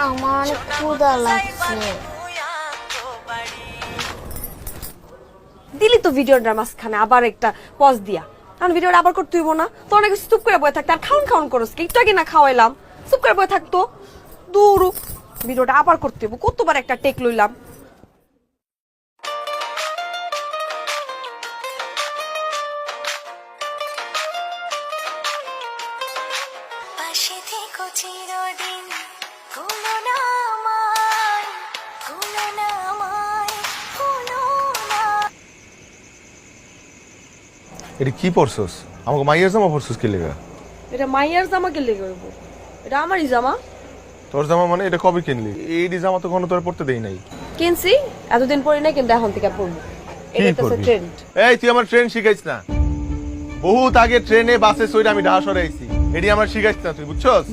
আমার অনেক ক্ষুধা লাগছে। দিলি তো ভিডিওটার মাঝখানে আবার একটা পজ দিয়া, কারণ ভিডিওটা আবার করতে হইব না তো। অনেক চুপ করে বয়ে থাকতে আর খাউন করস কি? একটু আগে না খাওয়াইলাম, চুপ করে বয়ে থাকতো। দূর, ভিডিওটা আবার করতে হইব, কতবার একটা টেক লইলাম। এটা কি পরছস? আমাকে মাইয়ার জামা পরছস কি লেগা? এটা মাইয়ার জামা কে লেগে হইব? এটা আমারই জামা। তোর জামা মানে এটা কবে কিনলি? এই জামা তো কোনো তোর পরতে দেই নাই। কিনছি, এতদিন পরি নাই, কিন্তু এখন থেকে পরবো। এটা তো ট্রেন্ড। এই তুই আমার ট্রেন শিখাইছ না। বহুত আগে ট্রেনে বাসে চড়ে আমি ঢাকা সরে আইছি। এডি আমার শিখাইছ না তুই, বুঝছস?